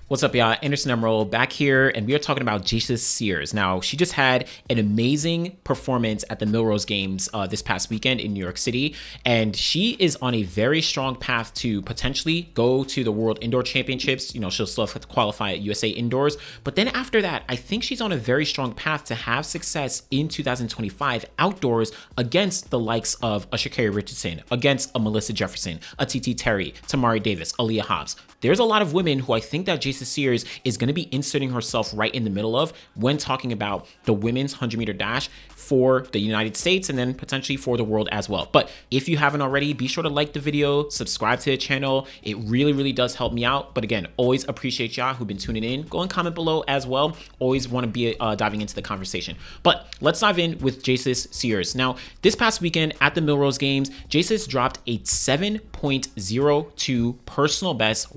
What's up, y'all? Anderson Emerald back here, and we are talking about Jacious Sears. Now, she just had an amazing performance at the Melrose Games this past weekend in New York City, and she is on a very strong path to potentially go to the World Indoor Championships. You know, she'll still have to qualify at USA Indoors, but then after that, I think she's on a very strong path to have success in 2025 outdoors against the likes of a Sha'Carri Richardson, against a Melissa Jefferson, a TT Terry, Tamari Davis, Aaliyah Hobbs. There's a lot of women who I think that Jacious Sears is going to be inserting herself right in the middle of when talking about the women's 100-meter dash for the United States and then potentially for the world as well. But if you haven't already, be sure to like the video, subscribe to the channel. It really does help me out. But again, always appreciate y'all who've been tuning in. Go and comment below as well. Always want to be diving into the conversation. But let's dive in with Jacious Sears. Now, this past weekend at the Melrose Games, Jacious dropped a 7.02 personal best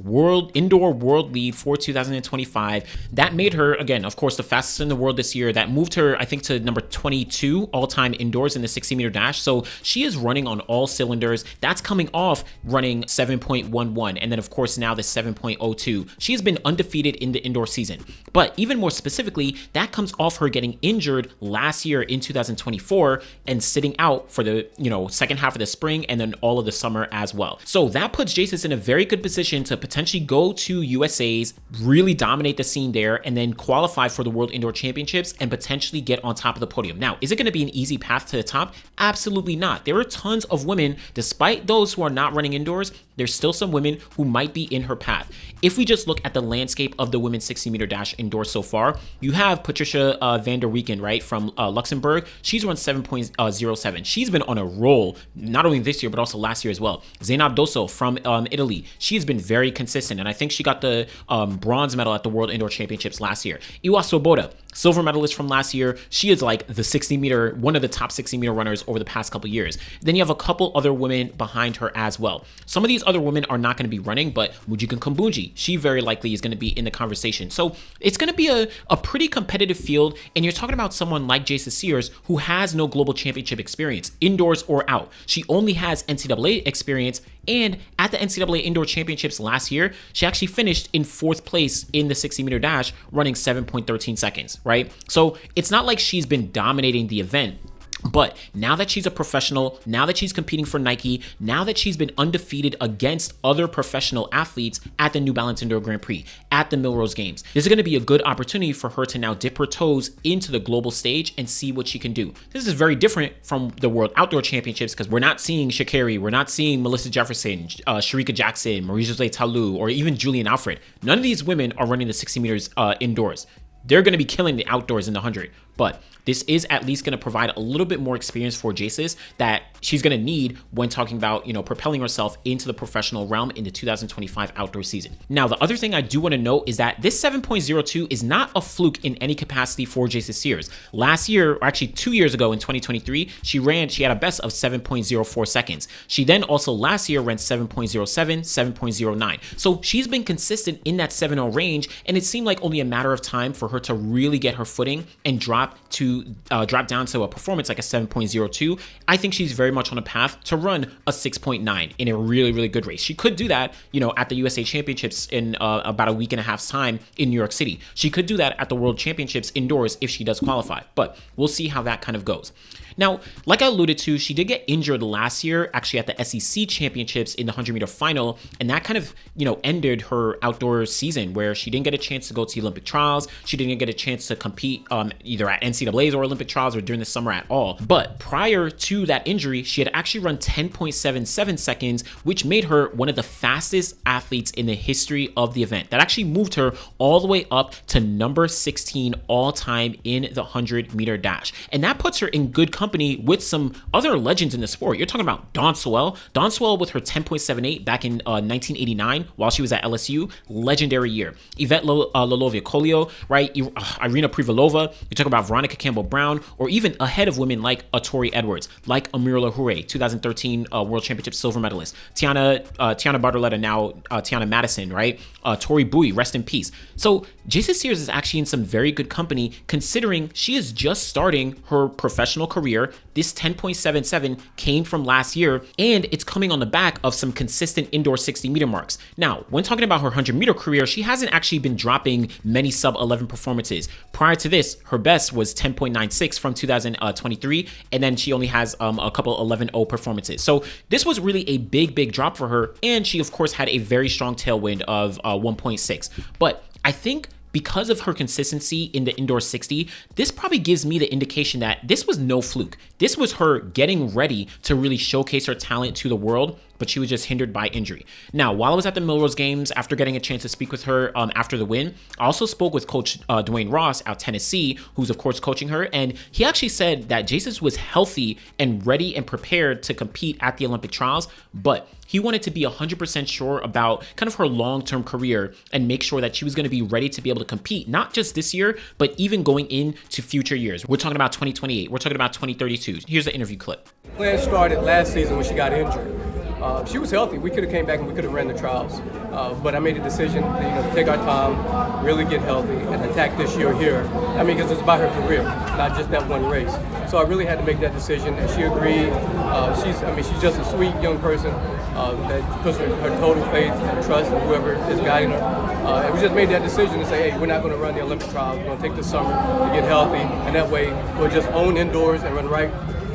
indoor world lead for 2025. That made her, again, of course, the fastest in the world this year. That moved her, I think, to number 22 all-time indoors in the 60-meter dash. So she is running on all cylinders. That's coming off running 7.11. And then, of course, now the 7.02. She has been undefeated in the indoor season. But even more specifically, that comes off her getting injured last year in 2024 and sitting out for the, second half of the spring and then all of the summer as well. So that puts Jacious in a very good position to potentially go to USA's, really dominate the scene there, and then qualify for the World Indoor Championships and potentially get on top of the podium. Now, is it going to be an easy path to the top? Absolutely not. There are tons of women, despite those who are not running indoors, there's still some women who might be in her path. If we just look at the landscape of the women's 60-meter dash indoors so far, you have Patricia van der Weeken, right, from Luxembourg. She's run 7.07. She's been on a roll, not only this year, but also last year as well. Zainab Dosso from Italy. She's been very consistent, and I think she got the bronze medal at the World Indoor Championships last year. Iwa Swoboda, silver medalist from last year. She is like the 60-meter, one of the top 60-meter runners over the past couple years. Then you have a couple other women behind her as well. Some of these other women are not going to be running, but Mujigan Kumbunji, she very likely is going to be in the conversation. So it's going to be a pretty competitive field, and you're talking about someone like Jacious Sears who has no global championship experience, indoors or out. She only has NCAA experience, and at the NCAA Indoor Championships last year, she actually finished in 4th place in the 60-meter dash, running 7.13 seconds, right? So it's not like she's been dominating the event. But now that she's a professional, now that she's competing for Nike, now that she's been undefeated against other professional athletes at the New Balance Indoor Grand Prix, at the Melrose Games, this is going to be a good opportunity for her to now dip her toes into the global stage and see what she can do. This is very different from the World Outdoor Championships because we're not seeing Sha'Carri, we're not seeing Melissa Jefferson, Shericka Jackson, Marie-José Talou, or even Julien Alfred. None of these women are running the 60 meters indoors. They're going to be killing the outdoors in the 100, but this is at least going to provide a little bit more experience for Jacious that she's going to need when talking about, propelling herself into the professional realm in the 2025 outdoor season. Now, the other thing I do want to note is that this 7.02 is not a fluke in any capacity for Jacious Sears. Last year, or actually 2 years ago in 2023, she had a best of 7.04 seconds. She then also last year ran 7.07, 7.09. So she's been consistent in that 7.0 range, and it seemed like only a matter of time for her to really get her footing and drop down to a performance like a 7.02. I think she's very much on a path to run a 6.9 in a really good race. She could do that, at the USA Championships in about a week and a half's time in New York City. She could do that at the World Championships indoors if she does qualify, but we'll see how that kind of goes. Now, like I alluded to, she did get injured last year, actually at the SEC Championships in the 100-meter final, and that kind of, ended her outdoor season where she didn't get a chance to go to the Olympic trials. She didn't get a chance to compete either at NCAA's or Olympic trials or during the summer at all. But prior to that injury, she had actually run 10.77 seconds, which made her one of the fastest athletes in the history of the event. That actually moved her all the way up to number 16 all time in the 100-meter dash. And that puts her in good company with some other legends in the sport. You're talking about Dawn Swell. Dawn Swell with her 10.78 back in 1989 while she was at LSU. Legendary year. Yvette Lolovia-Colio, right? Irina Privalova. You talk about Veronica Campbell-Brown, or even ahead of women like Tori Edwards, like Amira Lahoure, 2013 World Championship silver medalist. Tiana Bartoletta, now Tiana Madison, right? Tori Bowie, rest in peace. So Jacious Sears is actually in some very good company considering she is just starting her professional career career, this 10.77 came from last year, and it's coming on the back of some consistent indoor 60-meter marks. Now, when talking about her 100-meter career, she hasn't actually been dropping many sub-11 performances. Prior to this, her best was 10.96 from 2023, and then she only has a couple 11.0 performances. So this was really a big drop for her, and she, of course, had a very strong tailwind of 1.6. But I think because of her consistency in the indoor 60, this probably gives me the indication that this was no fluke. This was her getting ready to really showcase her talent to the world, but she was just hindered by injury. Now, while I was at the Millrose Games, after getting a chance to speak with her after the win, I also spoke with Coach Dwayne Ross out Tennessee, who's of course coaching her, and he actually said that Jacious was healthy and ready and prepared to compete at the Olympic trials, but he wanted to be 100% sure about kind of her long-term career and make sure that she was going to be ready to be able to compete, not just this year, but even going into future years. We're talking about 2028. We're talking about 2032. Here's the interview clip. Plan started last season when she got injured. She was healthy. We could have came back and we could have ran the trials. But I made a decision to take our time, really get healthy, and attack this year here. I mean, because it's about her career, not just that one race. So I really had to make that decision, and she agreed. She's just a sweet young person that puts her total faith and trust in whoever is guiding her. And we just made that decision to say, hey, we're not going to run the Olympic trials. We're going to take the summer to get healthy, and that way we'll just own indoors and run right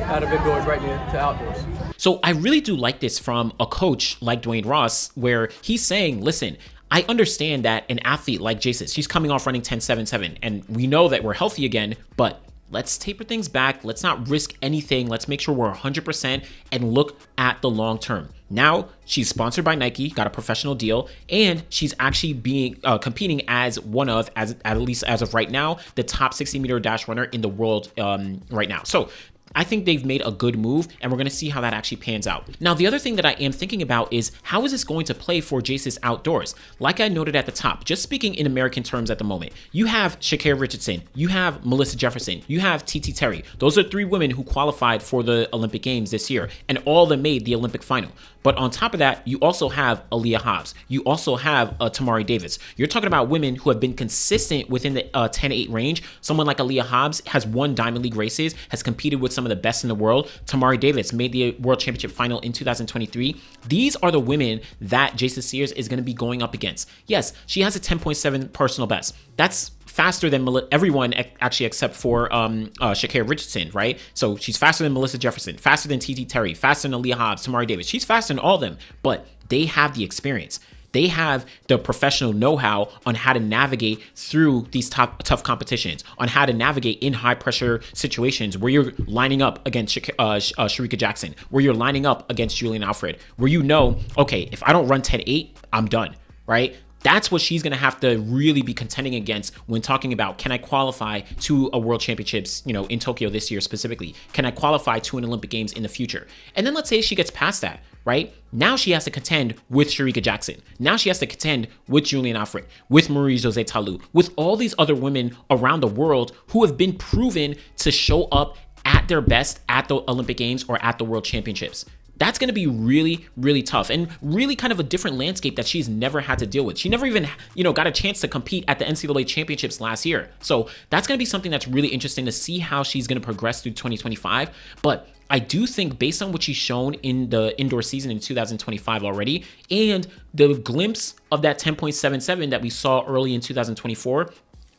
out of indoors right into outdoors. So I really do like this from a coach like Dwayne Ross, where he's saying, listen, I understand that an athlete like Jacious, she's coming off running 10.77, and we know that we're healthy again, but let's taper things back. Let's not risk anything. Let's make sure we're 100% and look at the long term. Now she's sponsored by Nike, got a professional deal, and she's actually being competing as one of, at least as of right now, the top 60-meter dash runner in the world right now. So I think they've made a good move, and we're going to see how that actually pans out. Now, the other thing that I am thinking about is how is this going to play for Jacious outdoors? Like I noted at the top, just speaking in American terms at the moment, you have Sha'Carri Richardson, you have Melissa Jefferson, you have TT Terry. Those are three women who qualified for the Olympic Games this year, and all of them made the Olympic final. But on top of that, you also have Aaliyah Hobbs. You also have Tamari Davis. You're talking about women who have been consistent within the 10-8 range. Someone like Aaliyah Hobbs has won Diamond League races, has competed with some of the best in the world. Tamari Davis made the World Championship final in 2023. These are the women that Jacious Sears is going to be going up against. Yes, she has a 10.7 personal best. That's faster than everyone actually except for Sha'Carri Richardson, right? So she's faster than Melissa Jefferson, faster than TT Terry, faster than Aaliyah Hobbs, Tamari Davis. She's faster than all of them, but they have the experience. They have the professional know-how on how to navigate through these tough competitions, on how to navigate in high-pressure situations where you're lining up against Shericka Jackson, where you're lining up against Julien Alfred, where you know, okay, if I don't run 10.8, I'm done, right? That's what she's going to have to really be contending against when talking about, can I qualify to a World Championships, in Tokyo this year specifically? Can I qualify to an Olympic Games in the future? And then let's say she gets past that, right? Now she has to contend with Shericka Jackson. Now she has to contend with Julien Alfred, with Marie-José Talu, with all these other women around the world who have been proven to show up at their best at the Olympic Games or at the World Championships. That's going to be really, really tough and really kind of a different landscape that she's never had to deal with. She never even, got a chance to compete at the NCAA championships last year. So that's going to be something that's really interesting to see how she's going to progress through 2025. But I do think based on what she's shown in the indoor season in 2025 already, and the glimpse of that 10.77 that we saw early in 2024,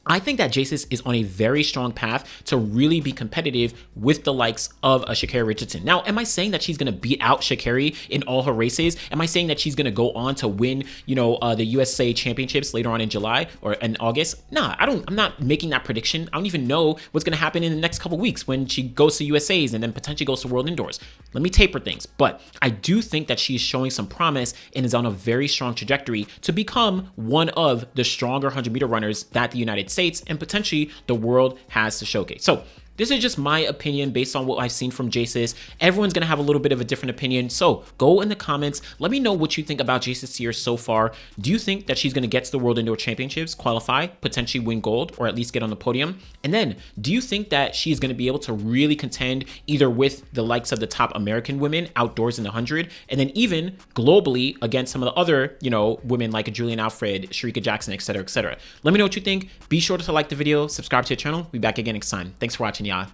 I think that Jacious is on a very strong path to really be competitive with the likes of Sha'Carri Richardson. Now, am I saying that she's going to beat out Sha'Carri in all her races? Am I saying that she's going to go on to win, the USA Championships later on in July or in August? Nah, I'm not making that prediction. I don't even know what's going to happen in the next couple weeks when she goes to USA's and then potentially goes to World Indoors. Let me taper things. But I do think that she's showing some promise and is on a very strong trajectory to become one of the stronger 100-meter runners that the United States and potentially the world has to showcase. So this is just my opinion based on what I've seen from Jacious. Everyone's going to have a little bit of a different opinion. So go in the comments. Let me know what you think about Jacious Sears so far. Do you think that she's going to get to the World Indoor Championships, qualify, potentially win gold, or at least get on the podium? And then do you think that she's going to be able to really contend either with the likes of the top American women outdoors in the 100, and then even globally against some of the other, women like Julien Alfred, Shericka Jackson, etc., etc. Let me know what you think. Be sure to like the video, subscribe to the channel. We'll be back again next time. Thanks for watching, y'all.